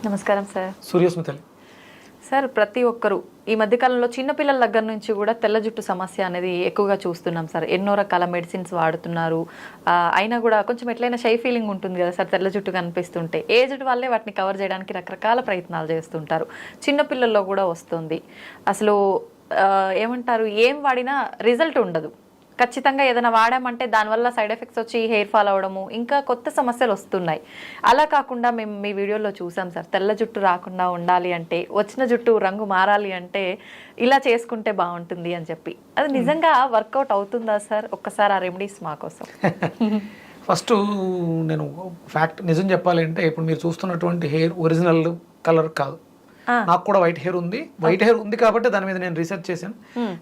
నమస్కారం sir. సూర్యస్మితలి sir, ప్రతి ఒక్కరు ఈ మధ్యకాలంలో చిన్నపిల్లల దగ్గర నుంచి కూడా తెల్ల జుట్టు సమస్య అనేది ఎక్కువగా చూస్తున్నాం సార్. ఎన్నో రకాల మెడిసిన్స్ వాడుతున్నారు. అయినా కూడా కొంచెం ఎట్లయినా షై ఫీలింగ్ ఉంటుంది కదా సార్, తెల్ల జుట్టు కనిపిస్తుంటే. ఏజ్డ్ వాళ్ళే వాటిని కవర్ చేయడానికి రకరకాల ప్రయత్నాలు చేస్తుంటారు. చిన్నపిల్లల్లో కూడా వస్తుంది. అసలు ఏమంటారు, ఏం వాడినా రిజల్ట్ ఉండదు. ఖచ్చితంగా ఏదైనా వాడామంటే దానివల్ల సైడ్ ఎఫెక్ట్స్ వచ్చి హెయిర్ ఫాల్ అవ్వడము, ఇంకా కొత్త సమస్యలు వస్తున్నాయి. అలా కాకుండా మేము మీ వీడియోలో చూసాం సార్, తెల్ల జుట్టు రాకుండా ఉండాలి అంటే, వచ్చిన జుట్టు రంగు మారాలి అంటే ఇలా చేసుకుంటే బాగుంటుంది అని చెప్పి. అది నిజంగా వర్కౌట్ అవుతుందా సార్? ఒక్కసారి ఆ రెమెడీస్ మా కోసం. ఫస్ట్ నేను ఫ్యాక్ట్ నిజం చెప్పాలి అంటే, ఇప్పుడు మీరు చూస్తున్నటువంటి హెయిర్ ఒరిజినల్ కలర్ కాదు. నాకు కూడా వైట్ హెయిర్ ఉంది. వైట్ హెయిర్ ఉంది కాబట్టి దాని మీద నేను రీసెర్చ్ చేశాను.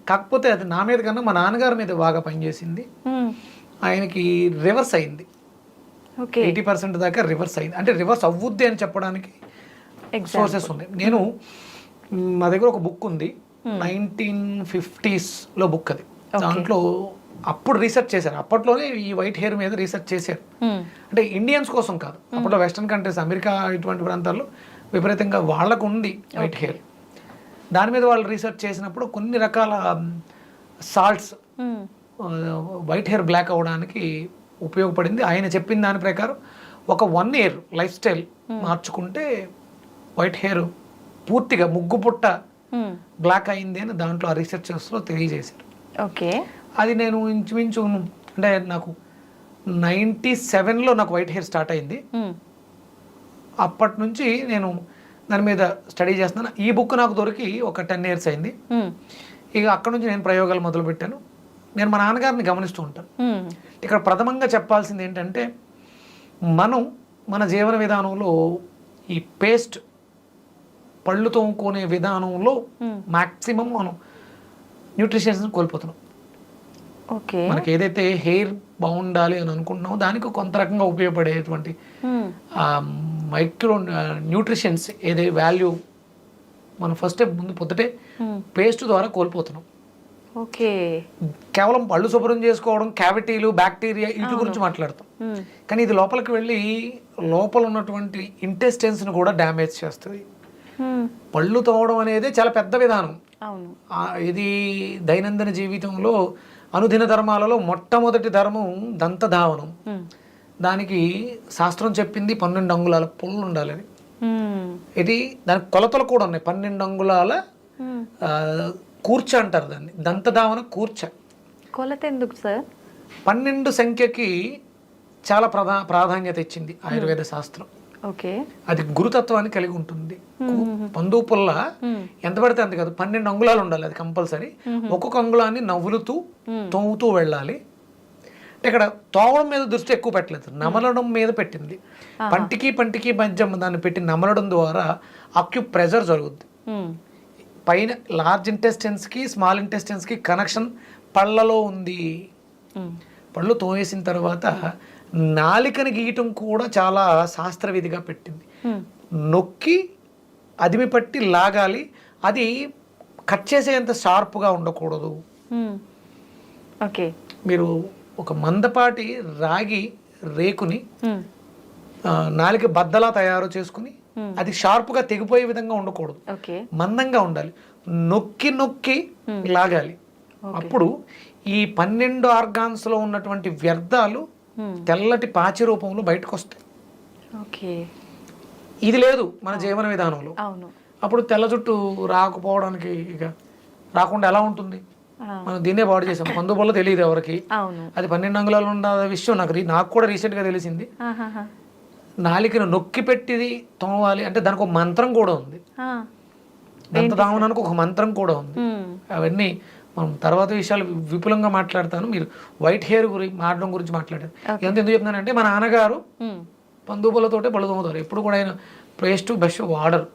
కాకపోతే అది నా మీద కన్నా మా నాన్నగారి మీద బాగా పనిచేసింది. ఆయనకి రివర్స్ అయింది. 80% దాకా రివర్స్ అయింది. అంటే రివర్స్ అవ్వుద్ది అని చెప్పడానికి సోర్సెస్ ఉన్నాయి. నేను మా దగ్గర ఒక బుక్ ఉంది, 1950s బుక్. అది దాంట్లో అప్పుడు రీసెర్చ్ చేశారు. అప్పట్లోనే ఈ వైట్ హెయిర్ మీద రీసెర్చ్ చేశారు. అంటే ఇండియన్స్ కోసం కాదు, అప్పట్లో వెస్టర్న్ కంట్రీస్, అమెరికా ఇటువంటి ప్రాంతాల్లో విపరీతంగా వాళ్ళకు ఉంది వైట్ హెయిర్. దాని మీద వాళ్ళు రీసెర్చ్ చేసినప్పుడు కొన్ని రకాల సాల్ట్స్ వైట్ హెయిర్ బ్లాక్ అవ్వడానికి ఉపయోగపడింది. ఆయన చెప్పిన దాని ప్రకారం ఒక 1 year లైఫ్ స్టైల్ మార్చుకుంటే వైట్ హెయిర్ పూర్తిగా ముగ్గు పుట్ట బ్లాక్ అయింది అని దాంట్లో ఆ రీసెర్చర్స్లో తెలియజేశారు. ఓకే, అది నేను ఇంచుమించు అంటే నాకు 97లో నాకు వైట్ హెయిర్ స్టార్ట్ అయింది. అప్పటి నుంచి నేను దాని మీద స్టడీ చేస్తున్నాను. ఈ బుక్ నాకు దొరికి ఒక 10 years అయింది. ఇక అక్కడ నుంచి నేను ప్రయోగాలు మొదలుపెట్టాను. నేను మా నాన్నగారిని గమనిస్తూ ఉంటాను. ఇక్కడ ప్రథమంగా చెప్పాల్సింది ఏంటంటే, మనం మన జీవన విధానంలో ఈ పేస్ట్ పళ్ళు తోముకునే విధానంలో మ్యాక్సిమం మనం న్యూట్రిషన్స్ కోల్పోతున్నాం. ఓకే, మనకి ఏదైతే హెయిర్ బాగుండాలి అని అనుకుంటున్నామో దానికి కొంత రకంగా ఉపయోగపడేటువంటి మైక్రో న్యూట్రిషన్స్ ఏదే వాల్యూ మనం ఫస్ట్ ముందు పొద్దుటే పేస్ట్ ద్వారా కోల్పోతున్నాం. ఓకే, కేవలం పళ్ళు శుభ్రం చేసుకోవడం, క్యావిటీలు, బ్యాక్టీరియా వీటి గురించి మాట్లాడతాం. కానీ ఇది లోపలికి వెళ్ళి లోపల ఉన్నటువంటి ఇంటెస్టైన్స్ని కూడా డ్యామేజ్ చేస్తుంది. పళ్ళు తోమడం అనేది చాలా పెద్ద విధానం. ఇది దైనందిన జీవితంలో అనుదిన ధర్మాలలో మొట్టమొదటి ధర్మం దంతధావనం. దానికి శాస్త్రం చెప్పింది 12 అంగుళాల పుల్లు ఉండాలని. ఇది దానికి కొలతలు కూడా ఉన్నాయి. 12 అంగుళాల కూర్చ అంటారు దాన్ని, దంతధావన కూర్చ. కొలత ఎందుకు సార్? 12 సంఖ్యకి చాలా ప్రాధాన్యత ఇచ్చింది ఆయుర్వేద శాస్త్రం. ఓకే, అది గురుతత్వాన్ని కలిగి ఉంటుంది. పందువు పుల్ల ఎంత పడితే అంత కాదు, 12 అంగుళాలు ఉండాలి. అది కంపల్సరీ. ఒక్కొక్క అంగుళాన్ని నవ్వులుతూ తోముతూ వెళ్ళాలి. ఇక్కడ తోవడం మీద దృష్టి ఎక్కువ పెట్టలేదు, నమలడం మీద పెట్టింది. పంటికి మధ్య దాన్ని పెట్టి నమలడం ద్వారా అక్యు ప్రెజర్ జరుగుద్ది. పైన లార్జ్ ఇంటెస్టైన్స్కి స్మాల్ ఇంటెస్టైన్స్కి కనెక్షన్ పళ్ళలో ఉంది. పళ్ళు తోమేసిన తర్వాత నాలికని గీయటం కూడా చాలా శాస్త్రవిధిగా పెట్టింది. నొక్కి అదిమి పట్టి లాగాలి. అది కట్ చేసేంత షార్ప్గా ఉండకూడదు. ఓకే, మీరు ఒక మందపాటి రాగి రేకుని నాలిక బద్దలా తయారు చేసుకుని అది షార్ప్గా తెగిపోయే విధంగా ఉండకూడదు, మందంగా ఉండాలి. నొక్కి నొక్కి లాగాలి. అప్పుడు ఈ 12 ఆర్గాన్స్లో ఉన్నటువంటి వ్యర్థాలు తెల్లటి పాచి రూపంలో బయటకు వస్తాయి. ఇది లేదు మన జీవన విధానంలో. అప్పుడు తెల్ల జుట్టు రాకపోవడానికి ఇక రాకుండా ఎలా ఉంటుంది? మనం దీన్నే పాడు చేసాం. పందు వల్ల తెలియదు ఎవరికి. అది 12 అంగుళాలు ఉన్న విషయం నాకు కూడా రీసెంట్ గా తెలిసింది. నాలికను నొక్కి పెట్టి తోమాలి అంటే దానికి ఒక మంత్రం కూడా ఉంది. దంతధావనానికి ఒక మంత్రం కూడా ఉంది. అవన్నీ మనం తర్వాత విషయాలు విపులంగా మాట్లాడతాను. మీరు వైట్ హెయిర్ మారడం గురించి మాట్లాడారు. ఎంత ఎందుకు చెప్తున్నానంటే, మా నాన్నగారు పందుపులతోటే పళ్ళు తోముతారు. ఎప్పుడు కూడా ఆయన పేస్ట్ బ్రష్ వాడరు.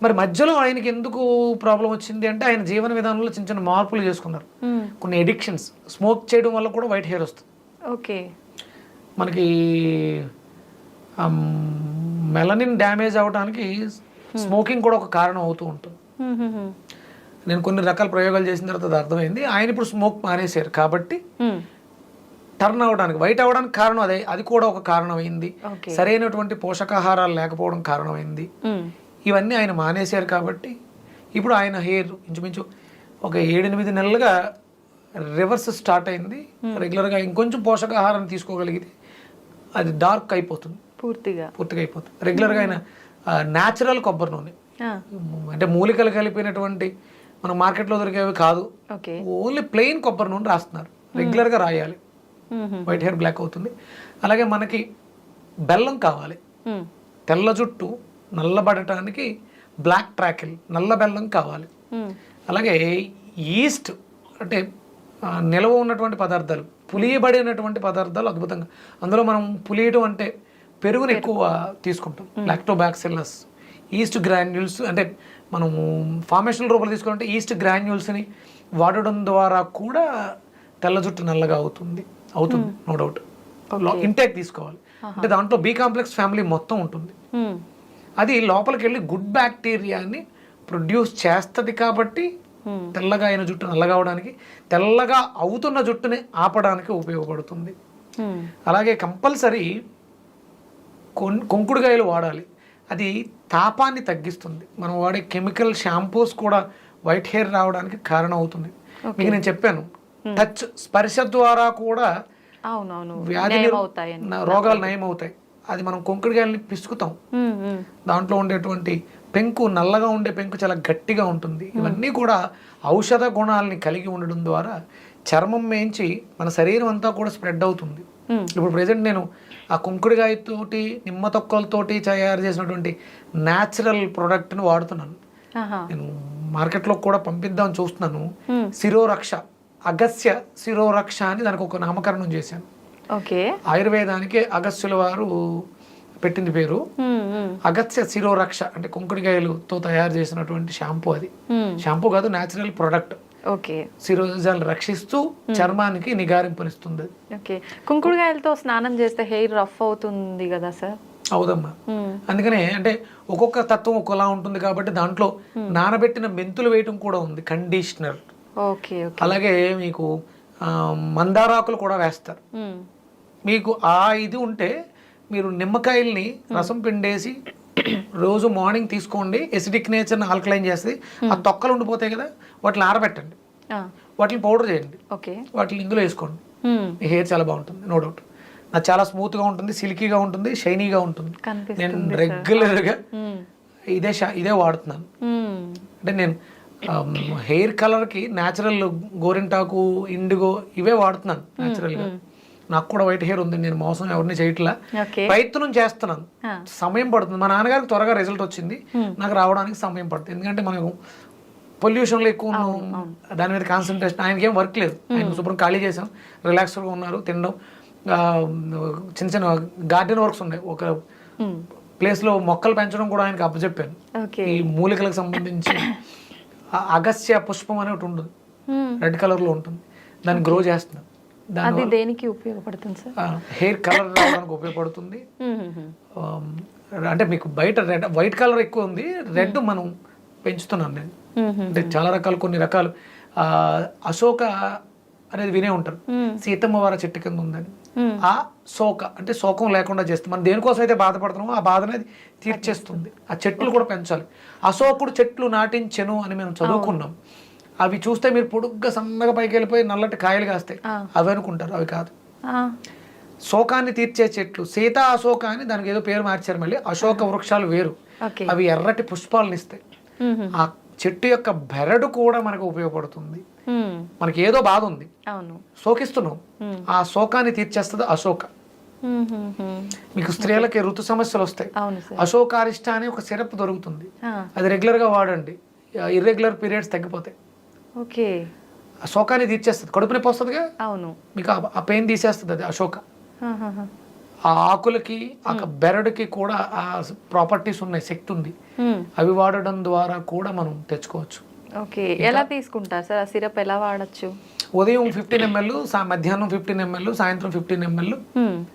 మరి మధ్యలో ఆయనకి ఎందుకు ప్రాబ్లం వచ్చింది అంటే, ఆయన జీవన విధానంలో చిన్న చిన్న మార్పులు చేసుకున్నారు. కొన్ని ఎడిక్షన్స్, స్మోక్ చేయడం వల్ల కూడా వైట్ హెయిర్ వస్తుంది. ఓకే, మనకి మెలనిన్ డ్యామేజ్ అవడానికి స్మోకింగ్ కూడా ఒక కారణం అవుతూ ఉంటుంది. నేను కొన్ని రకాల ప్రయోగాలు చేసిన తర్వాత అది అర్థమైంది. ఆయన ఇప్పుడు స్మోక్ మానేశారు కాబట్టి టర్న్ అవ్వడానికి వైట్ అవ్వడానికి కారణం అదే, అది కూడా ఒక కారణమైంది. ఓకే. సరైనటువంటి పోషకాహారాలు లేకపోవడం కారణమైంది. ఇవన్నీ ఆయన మానేశారు కాబట్టి ఇప్పుడు ఆయన హెయిర్ ఇంచుమించు ఒక 7-8 నెలలుగా రివర్స్ స్టార్ట్ అయింది. రెగ్యులర్గా ఇంకొంచెం పోషకాహారాన్ని తీసుకోగలిగితే అది డార్క్ అయిపోతుంది, పూర్తిగా అయిపోతుంది. రెగ్యులర్గా ఆయన న్యాచురల్ కొబ్బరి నూనె, అంటే మూలికలు కలిపినటువంటి మన మార్కెట్లో దొరికేవి కాదు, ఓన్లీ ప్లెయిన్ కొబ్బరి నూనె రాస్తున్నారు. రెగ్యులర్గా రాయాలి, వైట్ హెయిర్ బ్లాక్ అవుతుంది. అలాగే మనకి బెల్లం కావాలి, తెల్ల జుట్టు నల్లబడటానికి బ్లాక్ ట్రాకిల్ నల్ల బెల్లం కావాలి. అలాగే ఈస్ట్ అంటే నిల్వ ఉన్నటువంటి పదార్థాలు, పులియబడినటువంటి పదార్థాలు అద్భుతంగా, అందులో మనం పులియడం అంటే పెరుగుని ఎక్కువ తీసుకుంటాం. లాక్టోబాక్సిల్లస్, ఈస్ట్ గ్రాన్యూల్స్, అంటే మనము ఫార్మేషనల్ రూపంలో తీసుకుంటే ఈస్ట్ గ్రాన్యూల్స్ని వాడడం ద్వారా కూడా తెల్ల జుట్టు నల్లగా అవుతుంది, నో డౌట్. ఇంటేక్ తీసుకోవాలి, అంటే దాంట్లో బి కాంప్లెక్స్ ఫ్యామిలీ మొత్తం ఉంటుంది. అది లోపలికి వెళ్ళి గుడ్ బ్యాక్టీరియాని ప్రొడ్యూస్ చేస్తుంది కాబట్టి తెల్లగా అయిన జుట్టు నల్లగా అవడానికి, తెల్లగా అవుతున్న జుట్టుని ఆపడానికి ఉపయోగపడుతుంది. అలాగే కంపల్సరీ కొంకుడుగాయలు వాడాలి, అది తాపాన్ని తగ్గిస్తుంది. మనం వాడే కెమికల్ షాంపూస్ కూడా వైట్ హెయిర్ రావడానికి కారణం అవుతుంది. మీకు నేను చెప్పాను, టచ్ స్పర్శ ద్వారా కూడా వ్యాధి రోగాలు నయం అవుతాయి. అది మనం కొంకుడుగాయలని పిసుకుతాం, దాంట్లో ఉండేటువంటి పెంకు, నల్లగా ఉండే పెంకు చాలా గట్టిగా ఉంటుంది. ఇవన్నీ కూడా ఔషధ గుణాలని కలిగి ఉండడం ద్వారా చర్మం మేంచి మన శరీరం అంతా కూడా స్ప్రెడ్ అవుతుంది. ఇప్పుడు ప్రెసెంట్ నేను ఆ కుంకుడుగాయతోటి నిమ్మ తొక్కలతోటి తయారు చేసినటువంటి న్యాచురల్ ప్రోడక్ట్ని వాడుతున్నాను. నేను మార్కెట్లో కూడా పంపిద్దామని చూస్తున్నాను. శిరోరక్ష, అగస్య శిరోరక్ష అని దానికి ఒక నామకరణం చేశాను. ఆయుర్వేదానికి అగస్యుల వారు పెట్టింది పేరు. అగస్య శిరోరక్ష అంటే కుంకుడుగాయలతో తయారు చేసినటువంటి షాంపూ. అది షాంపూ కాదు, న్యాచురల్ ప్రొడక్ట్. శిరోజాలు రక్షిస్తూ చర్మానికి నిగారింపునిస్తుంది. కుంకుడుగాయలతో స్నానం చేస్తే హెయిర్ రఫ్ అవుతుంది కదా సార్? అవుదమ్మా, అందుకనే అంటే ఒక్కొక్క తత్వం ఒక్కొలా ఉంటుంది కాబట్టి దాంట్లో నానబెట్టిన మెంతులు వేయటం కూడా ఉంది, కండిషనర్. అలాగే మీకు మందారాకులు కూడా వేస్తారు. మీకు ఆ ఇది ఉంటే మీరు నిమ్మకాయల్ని రసం పిండేసి రోజు మార్నింగ్ తీసుకోండి, ఎసిడిక్ నేచర్ని ఆల్కలైన్ చేస్తుంది. ఆ తొక్కలు ఉండిపోతాయి కదా, వాటిని ఆరబెట్టండి, వాటిని పౌడర్ చేయండి, వాటిని ఇందులో వేసుకోండి. మీ హెయిర్ చాలా బాగుంటుంది, నో డౌట్. నాకు చాలా స్మూత్గా ఉంటుంది, సిల్కీగా ఉంటుంది, షైనీగా ఉంటుంది. నేను రెగ్యులర్గా ఇదే వాడుతున్నాను. అంటే నేను హెయిర్ కలర్కి న్యాచురల్ గోరింటాకు, ఇండిగో ఇవే వాడుతున్నాను న్యాచురల్గా. నాకు కూడా వైట్ హెయిర్ ఉంది, నేను మోసం ఎవరిని చేయట్లా, ప్రయత్నం చేస్తున్నాను. సమయం పడుతుంది. మా నాన్నగారికి త్వరగా రిజల్ట్ వచ్చింది, నాకు రావడానికి సమయం పడుతుంది. ఎందుకంటే మనం పొల్యూషన్లో ఎక్కువ ఉన్నాం, దాని మీద కాన్సన్ట్రేషన్. ఆయనకి ఏం వర్క్ లేదు, ఆయన శుభ్రం ఖాళీ చేసాం, రిలాక్స్గా ఉన్నారు, తినడం, చిన్న చిన్న గార్డెన్ వర్క్స్ ఉన్నాయి. ఒక ప్లేస్లో మొక్కలు పెంచడం కూడా ఆయనకి అప్పచెప్పాను. ఈ మూలికలకు సంబంధించి అగస్య పుష్పం అని ఒకటి ఉంటుంది, రెడ్ కలర్లో ఉంటుంది, దాన్ని గ్రో చేస్తున్నాను. అది దేనికి ఉపయోగపడుతుంది సార్? హెయిర్ కలర్ రావడానికి ఉపయోగపడుతుంది. అంటే మీకు బయట రెడ్, వైట్ కలర్ ఎక్కువ ఉంది, రెడ్ మనం పెంచుతున్నాను నేను. అంటే చాలా రకాలు, కొన్ని రకాలు అశోక అనేది వినే ఉంటారు, సీతమ్మ వారి చెట్టు కింద ఉందని. ఆ శోక అంటే శోకం లేకుండా చేస్తుంది. మనం దేనికోసం అయితే బాధపడుతున్నామో ఆ బాధ అనేది తీర్చేస్తుంది. ఆ చెట్లు కూడా పెంచాలి. అశోకుడు చెట్లు నాటించెను అని మేము చదువుకున్నాం. అవి చూస్తే మీరు పొడుగ్గా సన్నగా పైకి వెళ్ళిపోయి నల్లటి కాయలు కాస్తాయి, అవి అనుకుంటారు, అవి కాదు. శోకాన్ని తీర్చే చెట్లు సీతా అశోక అని దానికి ఏదో పేరు మార్చారు. మళ్ళీ అశోక వృక్షాలు వేరు, అవి ఎర్రటి పుష్పాలను ఇస్తాయి. ఆ చెట్టు యొక్క బెరడు కూడా మనకు ఉపయోగపడుతుంది. మనకి ఏదో బాధ ఉంది, శోకిస్తున్నాం, ఆ శోకాన్ని తీర్చేస్తుంది అశోక. మీకు స్త్రీలకి ఋతు సమస్యలు వస్తాయి, అశోకారిష్ట అని ఒక సిరప్ దొరుకుతుంది, అది రెగ్యులర్ గా వాడండి, ఇర్రెగ్యులర్ పీరియడ్స్ తగ్గిపోతాయి. శోకాన్ని తీర్చేస్తుంది, కడుపు నొప్పి వస్తుందిగా, మీకు ఆ పెయిన్ తీసేస్తుంది అది అశోక. ఆ ఆకులకి, ఆ బెరడుకి కూడా ఆ ప్రాపర్టీస్ ఉన్నాయి, శక్తి ఉంది. అవి వాడడం ద్వారా కూడా మనం తెచ్చుకోవచ్చు. ఎలా తీసుకుంటారు సార్ ఆ సిరప్? ఎలా వాడచ్చు? ఉదయం 15 ml, మధ్యాహ్నం 15 ml, సాయంత్రం 15 ml.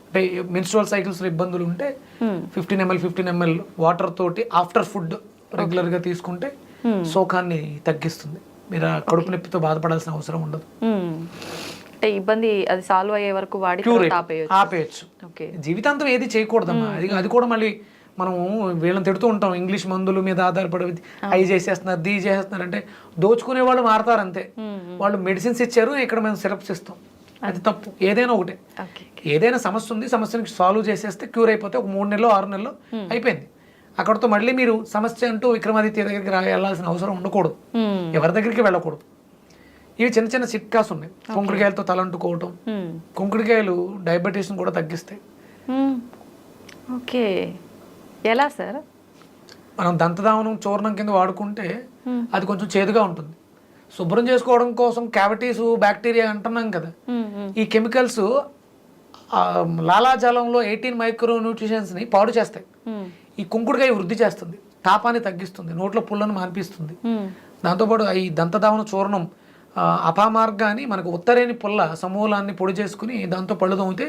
అంటే మెన్స్ట్రువల్ సైకిల్స్ ఇబ్బందులు ఉంటే 15 ml వాటర్ తోటి ఆఫ్టర్ ఫుడ్ రెగ్యులర్ గా తీసుకుంటే శోకాన్ని తగ్గిస్తుంది. మీరు కడుపు నొప్పితో బాధపడాల్సిన అవసరం ఉండదు. అంటే ఇబ్బంది అది సాల్వ్ అయ్యే వరకు వాడి క్యూర్ తర్వాత ఆపేయొచ్చు. ఆపేయచ్చు. ఓకే. జీవితాంతం ఏది చేయకూడదమ్మా. అది కూడా మళ్ళీ మనం వీళ్ళని తిడుతూ ఉంటాం, ఇంగ్లీష్ మందుల మీద ఆధారపడి అవి చేసేస్తున్నారు, దీ చేసేస్తున్నారు అంటే దోచుకునే వాళ్ళు మారతారు అంతే. వాళ్ళు మెడిసిన్స్ ఇచ్చారు, ఇక్కడ మేము సిరప్స్ ఇస్తాం, అది తప్పు. ఏదైనా ఒకటే, ఓకే. ఏదైనా సమస్య ఉంది, సమస్యని సాల్వ్ చేసేస్తే క్యూర్ అయిపోతే ఒక 3 నెలలో 6 నెలలో అయిపోయింది. అక్కడతో మళ్ళీ మీరు సమస్య అంటూ విక్రమాదిత్య దగ్గరికి వెళ్ళాల్సిన అవసరం ఉండకూడదు, ఎవరి దగ్గరికి వెళ్ళకూడదు. ఇవి చిన్న చిన్న చిట్కాస్ ఉన్నాయి. కుంకుడుకాయలతో తలంటుకోవటం, కుంకుడుకాయలు డయాబెటీస్ని కూడా తగ్గిస్తాయి. ఓకే, ఎలా సార్? మనం దంతధావనం చూర్ణం కింద వాడుకుంటే అది కొంచెం చేదుగా ఉంటుంది. శుభ్రం చేసుకోవడం కోసం క్యావిటీస్, బ్యాక్టీరియా అంటున్నాం కదా, ఈ కెమికల్స్ లాలాజలంలో 18 మైక్రో న్యూట్రిషన్స్ని పాడు చేస్తాయి. ఈ కుంకుడుకాయ వృద్ధి చేస్తుంది, తాపాన్ని తగ్గిస్తుంది, నోట్లో పుల్లను మాన్పిస్తుంది. దాంతోపాటు ఈ దంతధావన చూర్ణం అపామార్గాన్ని మనకు ఉత్తరేని పుల్ల సమూలాన్ని పొడి చేసుకుని దాంతో పళ్ళు తోమితే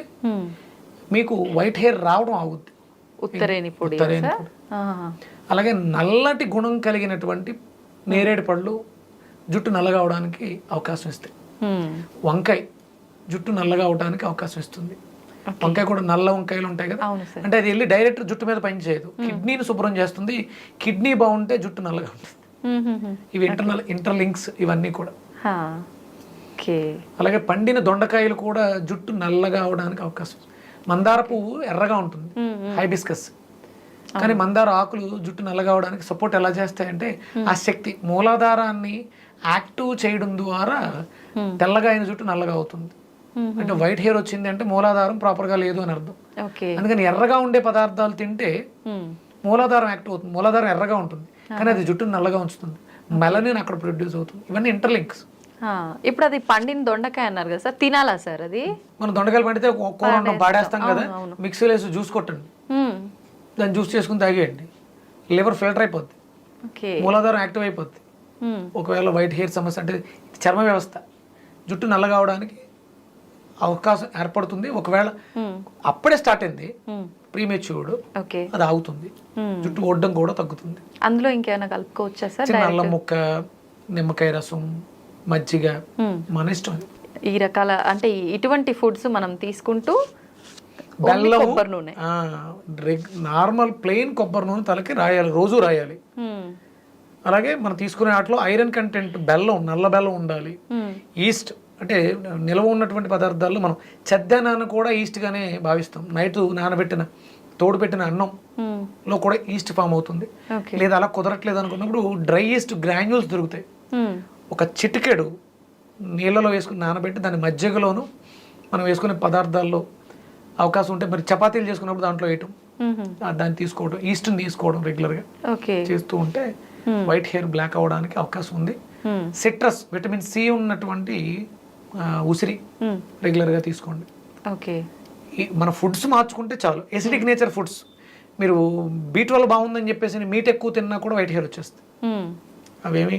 మీకు వైట్ హెయిర్ రావడం ఆగుద్ది. ఉత్తరేని పొడి. అలాగే నల్లటి గుణం కలిగినటువంటి నేరేడు పళ్ళు జుట్టు నల్లగా అవడానికి అవకాశం ఇస్తాయి. వంకాయ జుట్టు నల్లగా అవడానికి అవకాశం ఇస్తుంది. వంకాయ కూడా నల్ల వంకాయలు ఉంటాయి కదా, అంటే అది వెళ్ళి డైరెక్ట్ జుట్టు మీద పని చేయదు, కిడ్నీని శుభ్రం చేస్తుంది. కిడ్నీ బాగుంటే జుట్టు నల్లగా ఉంటుంది. ఇవి ఇంటర్లింక్స్ ఇవన్నీ కూడా. అలాగే పండిన దొండకాయలు కూడా జుట్టు నల్లగా అవడానికి అవకాశం. మందార పువ్వు ఎర్రగా ఉంటుంది, హైబిస్కస్, కానీ మందార ఆకులు జుట్టు నల్లగా అవడానికి సపోర్ట్ ఎలా చేస్తాయంటే ఆ శక్తి మూలాధారాన్ని యాక్టివ్ చేయడం ద్వారా తెల్లగా అయిన జుట్టు నల్లగా అవుతుంది. అంటే వైట్ హెయిర్ వచ్చింది అంటే మూలాధారం ప్రాపర్ గా లేదు అని అర్థం. అందుకని ఎర్రగా ఉండే పదార్థాలు తింటే మూలాధారం యాక్టివ్ అవుతుంది. మూలాధారం ఎర్రగా ఉంటుంది కానీ అది జుట్టును నల్లగా ఉంచుతుంది, మెలనిన్ అక్కడ ప్రొడ్యూస్ అవుతుంది. ఇవన్నీ ఇంటర్లింక్స్. ఇప్పుడు అది పండిన దొండకాయ అన్నారు కదా సార్, తినాలా సార్ అది? మనం దొండకాయలు పండితే కూర పాడేస్తాం కదా, మిక్సీలో వేసి జ్యూస్ కొట్టండి, దాన్ని జ్యూస్ చేసుకుని తాగేయండి, లివర్ ఫిల్టర్ అయిపోద్ది, మూలాధారం యాక్టివ్ అయిపోద్ది. ఒకవేళ వైట్ హెయిర్ సమస్య అంటే చర్మ వ్యవస్థ, జుట్టు నల్లగా అవడానికి అవకాశం ఏర్పడుతుంది. ఒకవేళ అప్పుడే స్టార్ట్ అయింది ప్రీమెచ్యూర్డ్, అది ఆగుతుంది, జుట్టు ఒడ్డం కూడా తగ్గుతుంది. అందులో ఇంకేమైనా కలుపుకోవచ్చా సార్? అల్లం ముక్క, నిమ్మకాయ రసం, మజ్జిగ, మన ఇష్టం. ఈ రకాల అంటే ఇటువంటి ఫుడ్స్ మనం తీసుకుంటూ బెల్లం, కొబ్బరి నూనె, నార్మల్ ప్లెయిన్ కొబ్బరి నూనె తలకి రాయాలి, రోజు రాయాలి. అలాగే మనం తీసుకునే వాటిలో ఐరన్ కంటెంట్, బెల్లం, నల్ల బెల్లం ఉండాలి. ఈస్ట్ అంటే నిల్వ ఉన్నటువంటి పదార్థాల్లో మనం చెద్దనాన్ని కూడా ఈస్ట్ గానే భావిస్తాం. నైట్ నానబెట్టిన తోడు పెట్టిన అన్నంలో కూడా ఈస్ట్ ఫామ్ అవుతుంది. లేదా అలా కుదరట్లేదు అనుకున్నప్పుడు డ్రై ఈస్ట్ గ్రాన్యూల్స్ దొరుకుతాయి. ఒక చిటికెడు నీళ్ళలో వేసుకుని నానబెట్టి దాని మజ్జిగలోను మనం వేసుకునే పదార్థాల్లో అవకాశం ఉంటే, మరి చపాతీలు చేసుకున్నప్పుడు దాంట్లో వేయటం, దాన్ని తీసుకోవడం, ఈస్ట్ని తీసుకోవడం రెగ్యులర్గా చేస్తూ ఉంటే వైట్ హెయిర్ బ్లాక్ అవ్వడానికి అవకాశం ఉంది. సిట్రస్, విటమిన్ సి ఉన్నటువంటి ఉసిరి రెగ్యులర్గా తీసుకోండి. మన ఫుడ్స్ మార్చుకుంటే చాలు. ఎసిడిక్ నేచర్ ఫుడ్స్, మీరు B12 బాగుందని చెప్పేసి మీట్ ఎక్కువ తిన్నా కూడా వైట్ హెయిర్ వచ్చేస్తుంది. అవేమి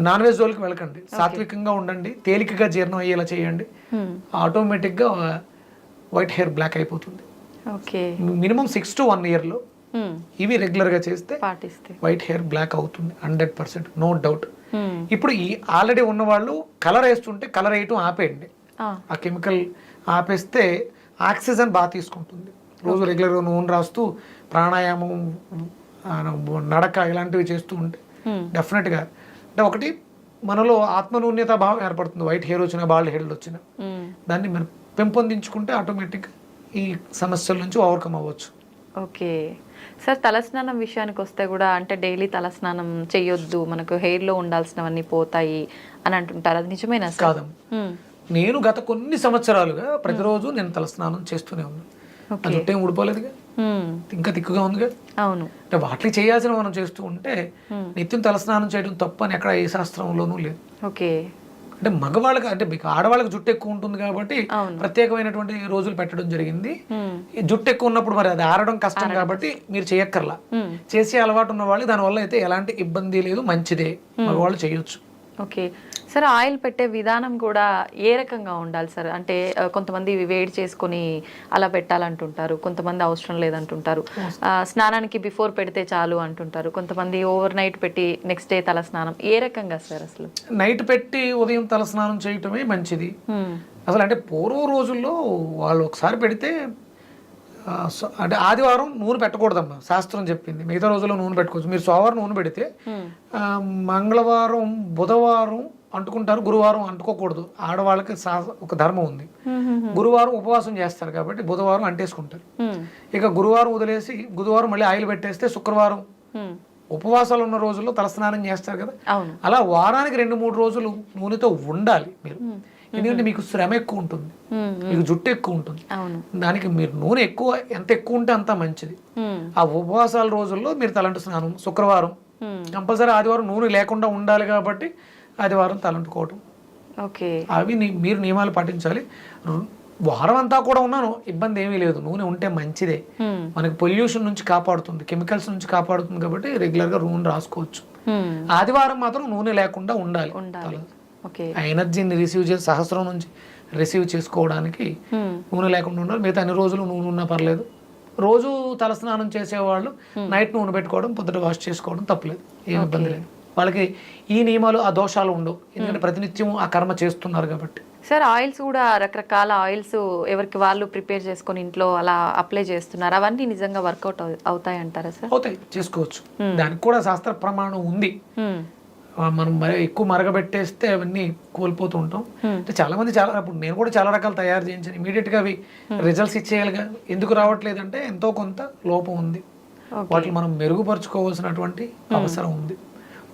నాన్ వెజ్ జోలికి వెళ్ళకండి, సాత్వికంగా ఉండండి, తేలికగా జీర్ణం అయ్యేలా చేయండి, ఆటోమేటిక్గా వైట్ హెయిర్ బ్లాక్ అయిపోతుంది. మినిమం 6 to 1 year ఇవి రెగ్యులర్గా చేస్తే వైట్ హెయిర్ బ్లాక్ అవుతుంది 100%, నో డౌట్. ఇప్పుడు ఈ ఆల్రెడీ ఉన్న వాళ్ళు కలర్ వేస్తుంటే కలర్ వేయటం ఆపేయండి. ఆ కెమికల్ ఆపేస్తే ఆక్సిజన్ బాగా తీసుకుంటుంది. రోజు రెగ్యులర్గా నూనె రాస్తూ ప్రాణాయామం, నడక ఇలాంటివి చేస్తూ ఉంటే డెఫినెట్గా అంటే ఒకటి మనలో ఆత్మనూన్యత భావం ఏర్పడుతుంది. వైట్ హెయిర్ వచ్చినా, బాల్డ్ హెయిర్ వచ్చినా దాన్ని మనం పెంపొందించుకుంటే ఆటోమేటిక్గా ఈ సమస్యల నుంచి ఓవర్కమ్ అవ్వచ్చు. ఓకే సార్, తలస్నానం విషయానికి వస్తే కూడా అంటే డైలీ తలస్నానం చేయొద్దు, మనకు హెయిర్లో ఉండాల్సినవన్నీ పోతాయి అని అంటుంటారు, అది నిజమేనా సార్? కాదు, నేను గత కొన్ని సంవత్సరాలుగా ప్రతిరోజు నేను తలస్నానం చేస్తూనే ఉన్నాను. జుట్టేం ఊడిపోలేదుగా, ఇంకా తిక్కుగా ఉందిగా. అవును, అంటే వాటికి చేయాల్సిన మనం చేస్తూ ఉంటే నిత్యం తలస్నానం చేయడం తప్పు అని ఎక్కడ ఏ శాస్త్రంలోనూ లేదు. ఓకే, అంటే మగవాళ్ళకి అంటే మీకు ఆడవాళ్ళకి జుట్టు ఎక్కువ ఉంటుంది కాబట్టి ప్రత్యేకమైనటువంటి రోజులు పెట్టడం జరిగింది. ఈ జుట్టు ఎక్కువ ఉన్నప్పుడు మరి అది ఆరడం కష్టం కాబట్టి మీరు చేయక్కర్లా. చేసే అలవాటు ఉన్న వాళ్ళు దానివల్ల అయితే ఎలాంటి ఇబ్బంది లేదు, మంచిదే, మగవాళ్ళు చేయొచ్చు. ఓకే సార్, ఆయిల్ పెట్టే విధానం కూడా ఏ రకంగా ఉండాలి సార్? అంటే కొంతమంది వేడి చేసుకొని అలా పెట్టాలంటుంటారు, కొంతమంది అవసరం లేదంటుంటారు, స్నానానికి బిఫోర్ పెడితే చాలు అంటుంటారు, కొంతమంది ఓవర్ నైట్ పెట్టి నెక్స్ట్ డే తల స్నానం. ఏ రకంగా సార్ అసలు? నైట్ పెట్టి ఉదయం తల స్నానం చేయటమే మంచిది. అసలు అంటే పూర్వ రోజుల్లో వాళ్ళు ఒకసారి పెడితే అంటే ఆదివారం నూనె పెట్టకూడదమ్మా శాస్త్రం చెప్పింది. మిగతా రోజుల్లో నూనె పెట్టుకోవచ్చు. మీరు సోమవారం నూనె పెడితే మంగళవారం బుధవారం అంటుకుంటారు, గురువారం అంటుకోకూడదు. ఆడవాళ్ళకి ఒక ధర్మం ఉంది. గురువారం ఉపవాసం చేస్తారు కాబట్టి బుధవారం అంటేసుకుంటారు. ఇక గురువారం వదిలేసి బుధవారం మళ్ళీ ఆయిల్ పెట్టేస్తే శుక్రవారం ఉపవాసాలు ఉన్న రోజుల్లో తలస్నానం చేస్తారు కదా. అలా వారానికి 2-3 రోజులు నూనెతో ఉండాలి మీరు. ఎందుకంటే మీకు శ్రమ ఎక్కువ ఉంటుంది, మీకు జుట్టు ఎక్కువ ఉంటుంది. దానికి మీరు నూనె ఎంత ఎక్కువ ఉంటే అంత మంచిది. ఆ ఉపవాసాల రోజుల్లో మీరు తలంటు స్నానం శుక్రవారం కంపల్సరీ, ఆదివారం నూనె లేకుండా ఉండాలి కాబట్టి ఆదివారం తలంటుకోవటం, అవి మీరు నియమాలు పాటించాలి. వారం అంతా కూడా ఉన్నాను ఇబ్బంది ఏమీ లేదు. నూనె ఉంటే మంచిదే, మనకి పొల్యూషన్ నుంచి కాపాడుతుంది, కెమికల్స్ నుంచి కాపాడుతుంది కాబట్టి రెగ్యులర్ గా నూనె రాసుకోవచ్చు. ఆదివారం మాత్రం నూనె లేకుండా ఉండాలి. ఆ ఎనర్జీని సహస్రం నుంచి రిసీవ్ చేసుకోవడానికి నూనె లేకుండా ఉండాలి. మిగతా అన్ని రోజులు నూనె ఉన్నా పర్లేదు. రోజు తలస్నానం చేసేవాళ్ళు నైట్ నూనె పెట్టుకోవడం, పొద్దుట వాష్ చేసుకోవడం తప్పలేదు, ఏం ఇబ్బంది లేదు. వాళ్ళకి ఈ నియమాలు ఆ దోషాలు ఉండవు, ఎందుకంటే ప్రతినిత్యం ఆ కర్మ చేస్తున్నారు కాబట్టి. సార్ ఆయిల్స్ కూడా రకరకాల ఆయిల్స్ ఎవరికి వాళ్ళు ప్రిపేర్ చేసుకొని ఇంట్లో అలా అప్లై చేస్తున్నారు, అవన్నీ నిజంగా వర్కౌట్ అవుతాయి అంటారా సార్? అవుతాయి, చేసుకోవచ్చు. దానికి కూడా శాస్త్ర ప్రమాణం ఉంది. మనం ఎక్కువ మరగబెట్టేస్తే అవన్నీ కోల్పోతూ ఉంటాం. అంటే చాలా మంది ఇప్పుడు నేను కూడా చాలా రకాలు తయారు చేయించాను, ఇమీడియట్ గా అవి రిజల్ట్స్ ఇచ్చేయాలిగా. ఎందుకు రావట్లేదంటే ఎంతో కొంత లోపం ఉంది, వాటిని మనం మెరుగుపరుచుకోవాల్సినటువంటి అవసరం ఉంది.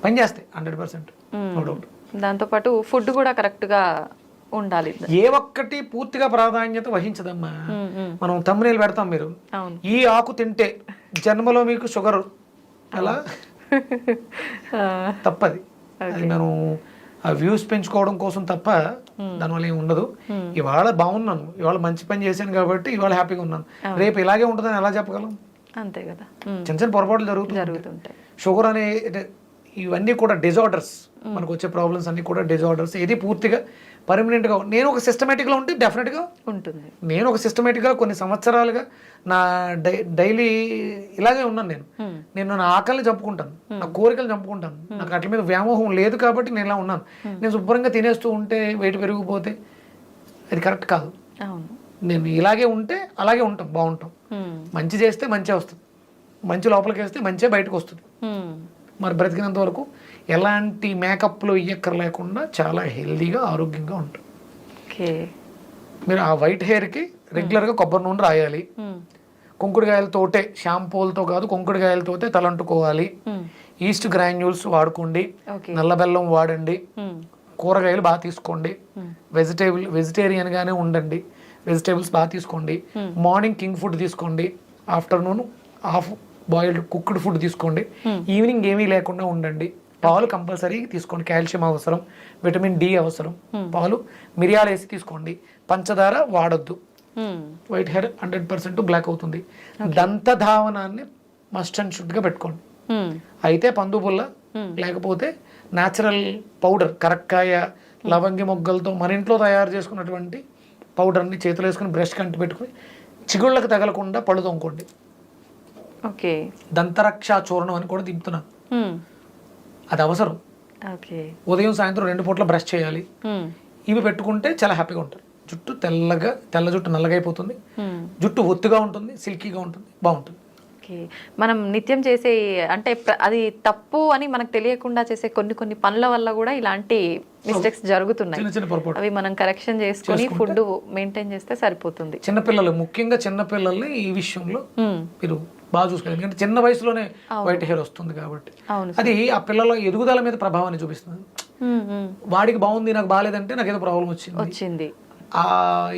పని చేస్తాయి 100%, నో డౌట్. దాంతోపాటు ఫుడ్ కూడా కరెక్ట్ గా ఉండాలి. ఏ ఒక్కటి పూర్తిగా ప్రాధాన్యత వహించదమ్మా. మనం thumbnail పెడతాం, మీరు ఈ ఆకు తింటే జన్మలో మీకు షుగర్ అలా తప్పది. అది మనం ఆ వ్యూస్ పెంచుకోవడం కోసం తప్ప దానివల్ల ఏమి ఉండదు. ఇవాళ బాగున్నాను, ఇవాళ మంచి పని చేశాను కాబట్టి ఇవాళ హ్యాపీగా ఉన్నాను, రేపు ఇలాగే ఉంటుందని ఎలా చెప్పగలం? అంతే కదా. చిన్న చిన్న పొరపాట్లు జరుగుతుంటాయి. షుగర్ అనే ఇవన్నీ కూడా డిజార్డర్స్, మనకు వచ్చే ప్రాబ్లమ్స్ అన్ని కూడా డిజార్డర్స్. ఇది పూర్తిగా పర్మనెంట్ గా నేను ఒక సిస్టమేటిక్ గా ఉంటే డెఫినెట్ గా ఉంటుంది. నేను ఒక సిస్టమేటిక్ గా కొన్ని సంవత్సరాలుగా నా డైలీ ఇలాగే ఉన్నాను. నేను నా ఆకలిని చంపుకుంటాను, నా కోరికలు చంపుకుంటాను. నాకు అట్ల మీద వ్యామోహం లేదు కాబట్టి నేను ఇలా ఉన్నాను. నేను శుభ్రంగా తినేస్తూ ఉంటే వెయిట్ పెరిగిపోతే అది కరెక్ట్ కాదు. నేను ఇలాగే ఉంటే అలాగే ఉంటాం, బాగుంటాం. మంచి చేస్తే మంచిగా వస్తుంది, మంచి లోపలికి వేస్తే మంచిగా బయటకు వస్తుంది. మరి బ్రతికినంత వరకు ఎలాంటి మేకప్లు ఇయ్యక్కర్ లేకుండా చాలా హెల్దీగా ఆరోగ్యంగా ఉంటుంది. మీరు ఆ వైట్ హెయిర్కి రెగ్యులర్గా కొబ్బరి నూనె రాయాలి. కుంకుడుకాయలతోటే, షాంపూలతో కాదు, కుంకుడుకాయలతోటే తలంటుకోవాలి. ఈస్ట్ గ్రాన్యూల్స్ వాడుకోండి, నల్ల బెల్లం వాడండి, కూరగాయలు బాగా తీసుకోండి, వెజిటేరియన్ గానే ఉండండి, వెజిటేబుల్స్ బాగా తీసుకోండి. మార్నింగ్ కింగ్ ఫుడ్ తీసుకోండి, afternoon half boiled cooked food తీసుకోండి, ఈవినింగ్ ఏమీ లేకుండా ఉండండి. పాలు కంపల్సరీ తీసుకోండి, కాల్షియం అవసరం, విటమిన్ డి అవసరం. పాలు మిరియాలు వేసి తీసుకోండి, పంచదార వాడొద్దు, వైట్ హెయిర్ 100% బ్లాక్ అవుతుంది. దంతధావనాన్ని మస్ట్ అండ్ షుడ్ గా పెట్టుకోండి. అయితే పందుపుల్ల లేకపోతే న్యాచురల్ పౌడర్, కరక్కాయ, లవంగి మొగ్గలతో మన ఇంట్లో తయారు చేసుకున్నటువంటి పౌడర్ని చేతిలో వేసుకుని బ్రష్ కంటి పెట్టుకుని చిగుళ్ళకి తగలకుండా పళ్ళు తోముకోండి. దంతరక్ష చూర్ణం అని కూడా దింపుతున్నాను, అది అవసరం. ఉదయం సాయంత్రం 2 పూట్ల బ్రష్ చేయాలి. ఇవి పెట్టుకుంటే చాలా హ్యాపీగా ఉంటారు. జుట్టు తెల్ల జుట్టు నల్లగా అయిపోతుంది, జుట్టు ఒత్తుగా ఉంటుంది, సిల్కీగా ఉంటుంది, బాగుంటుంది. మనం నిత్యం చేసే అంటే అది తప్పు అని మనకు తెలియకుండా చేసే కొన్ని పనుల వల్ల కూడా ఇలాంటి మిస్టేక్స్ జరుగుతున్నాయి. అవి మనం కరెక్షన్ చేసుకుని ఫుడ్ మెయింటైన్ చేస్తే సరిపోతుంది. చిన్నపిల్లలు, ముఖ్యంగా చిన్నపిల్లల్ని ఈ విషయంలో మీరు బాగా చూసుకోవాలి. ఎందుకంటే చిన్న వయసులోనే వైట్ హెయిర్ వస్తుంది కాబట్టి అది ఆ పిల్లల ఎదుగుదల మీద ప్రభావాన్ని చూపిస్తుంది. వాడికి బాగుంది, నాకు బాగాలేదంటే నాకు ఏదో ప్రాబ్లం వచ్చింది. ఆ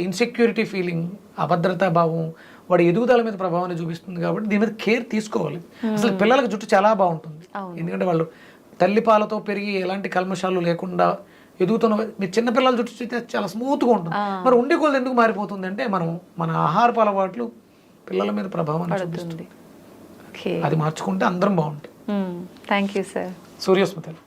ఇన్సెక్యూరిటీ ఫీలింగ్, అభద్రతా భావం వాడి ఎదుగుదల మీద ప్రభావాన్ని చూపిస్తుంది. కాబట్టి దీని మీద కేర్ తీసుకోవాలి. అసలు పిల్లలకు జుట్టు చాలా బాగుంటుంది, ఎందుకంటే వాళ్ళు తల్లిపాలతో పెరిగి ఎలాంటి కల్మషాలు లేకుండా ఎదుగుతున్న. మీరు చిన్నపిల్లల జుట్టు చూస్తే చాలా స్మూత్గా ఉంటుంది. మరి ఉండే కొలది ఎందుకు మారిపోతుంది అంటే మన ఆహారపు అలవాట్లు పిల్లల మీద ప్రభావాన్ని చూపిస్తుంది. అది మార్చుకుంటే అందరం బాగుంటుంది. Thank you sir. సూర్యస్మితలు.